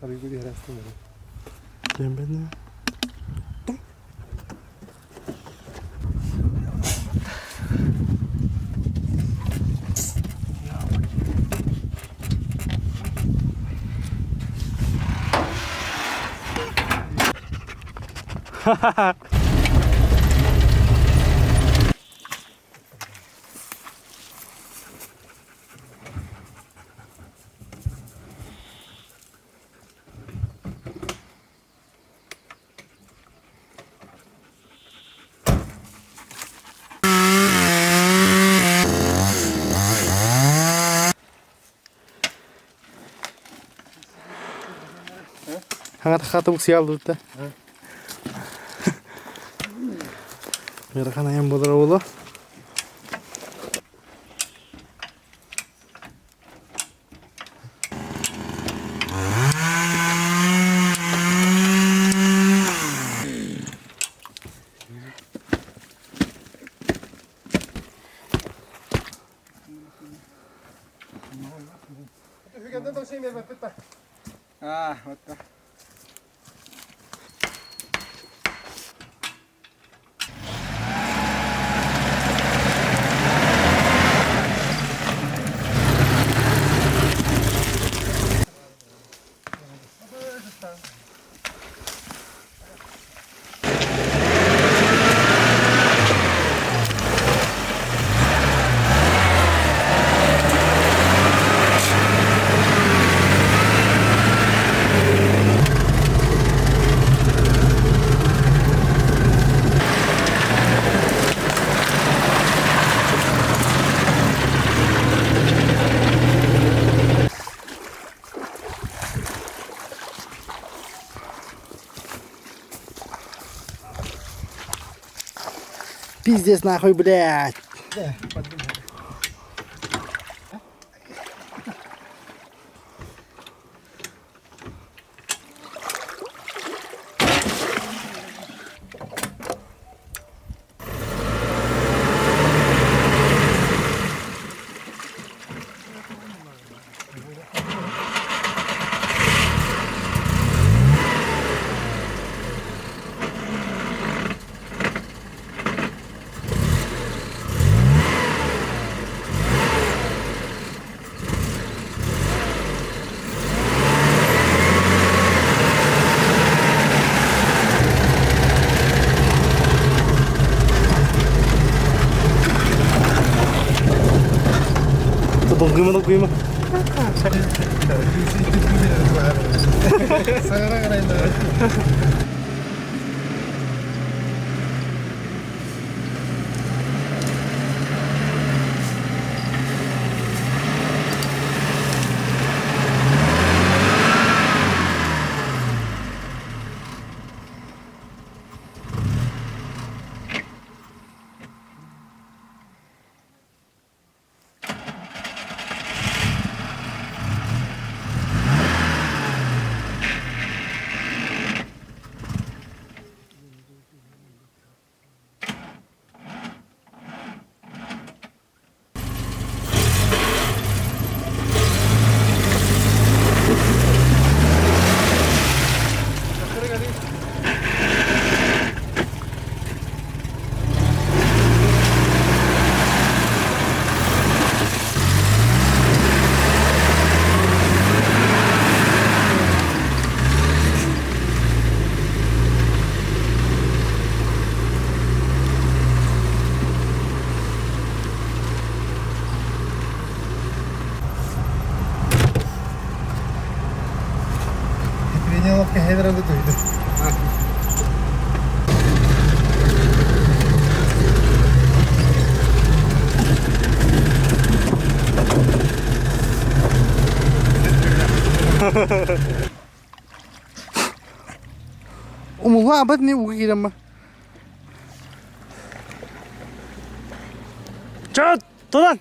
Karibu di resto mere. Bienvenido. Hangat katong sial dute. Merakana yang bodor bolo. Ah, 맞다. Пиздец нахуй, блядь. Tunggu mah. Тренировка Хейдера дойде. Umullah abad ni ugi nama. Cat, tulan.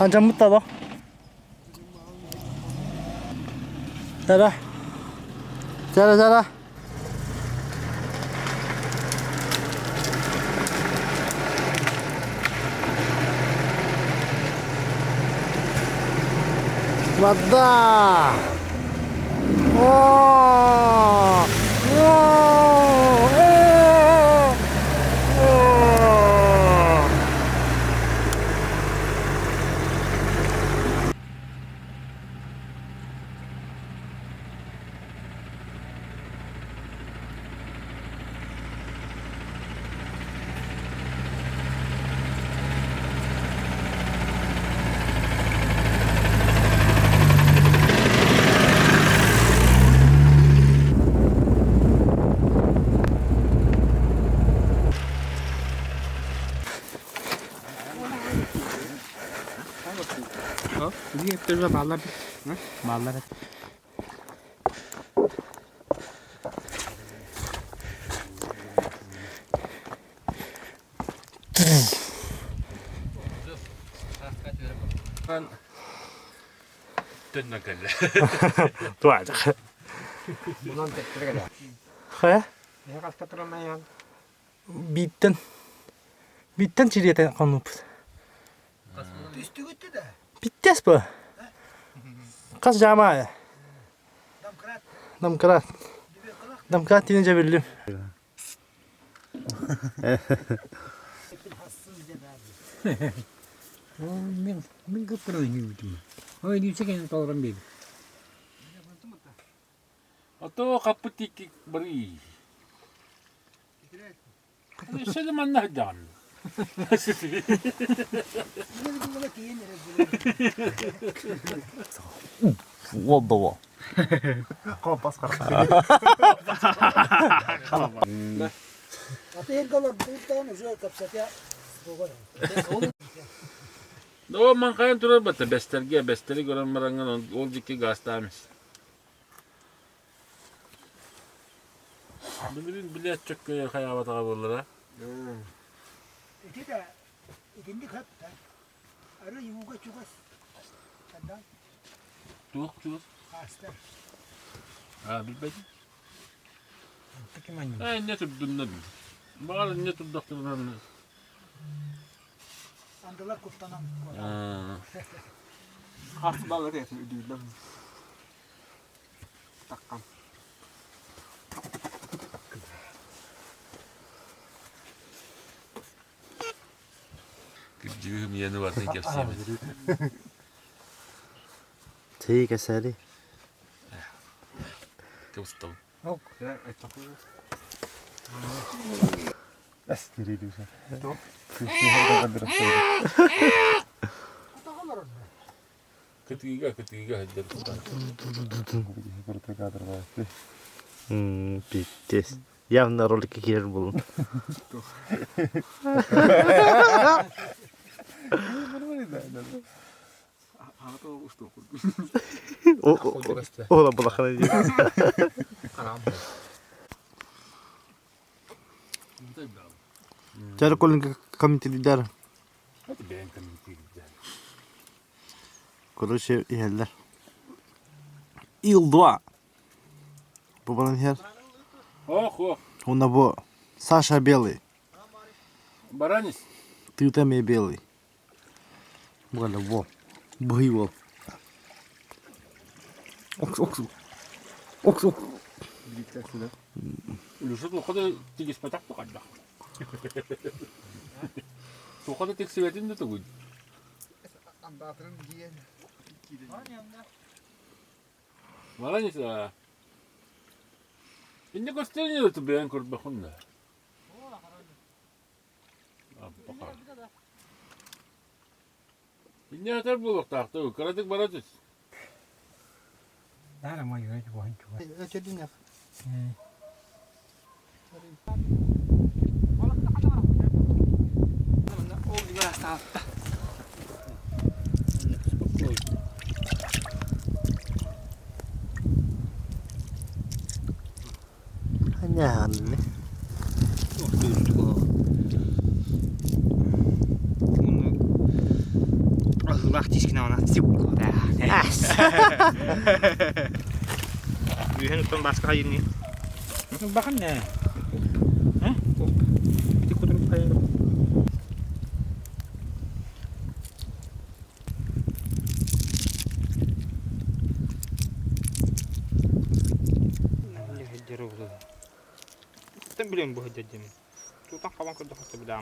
한잔 묻다 너. 자라. 자라 자라. 왔다. 오, 오, 오, 오. 이게 때려 말라. 응? 말라. Tönnakällä. Tuoda. Mun on tekele. Hä? Ja kaskatra meidän. Bitten çiriyete konup. Pystyykö tätä? Bittes bu. Kas jama. Damkrat. Damkrat. Damkrat deyince bildim. Mình cứ cười nhiều chứ. Hơi đi chicken to lắm đi. Ото каппутик бри. Şöyle mannadan. Oldu. Kompas kar. No man kayan turur batta besteri gören marangan oldukki gastamış. Bilin bilet çok köye hayavata kabullara. Itu dah, ini kat, ada ibu kat juga, kadang Tuğuk. hasta. Ha bilmedin. Peki man. Ay ne tür dünledim. Bakalım ne tür doktorlarını. Andola kutanam. Hastalar ya ödüldüm. Takkan. Cühüm yeni var denk yapsayım. 제이 개살이. Kıvıstım. Ya etapı. Askeri diyorsun. Tok. Kışlığa da biraz sonra. Ketiga hajar. Burada kadar var. Bittes. Явно ролики кирер bulun. Hatta usta okul. Ola bulakana diyor. Cara kolun kami tidar. Hadi ben kanım gidelim. Kolu şey iheller. İldua. Bu bana her. Oh. Ona bu. Саша белый. Baranис. Ты там и белый. Voilà, во. Бый во. Окс. Birlikte şurada. Lusut o kadar tigis patak mı kadar? O kadar tek sevetin de tabii. Anlatırım diye. Baranis. Şimdi gösteriyor tu beyan kurt bakınla. Bakar. Şimdi hatar buluk taktı. Karadık baratız. Đó là mọi người của anh chủ. Öte dinle. 아니야, 안 돼. Wacht eens nou naar het U hebt een basket hier niet. Een bakken nee. Hè? Die komt er niet bij. Kere oldu. Sen biliyorum bu hacacım. Tutan kalan kırdı hatta bir daha.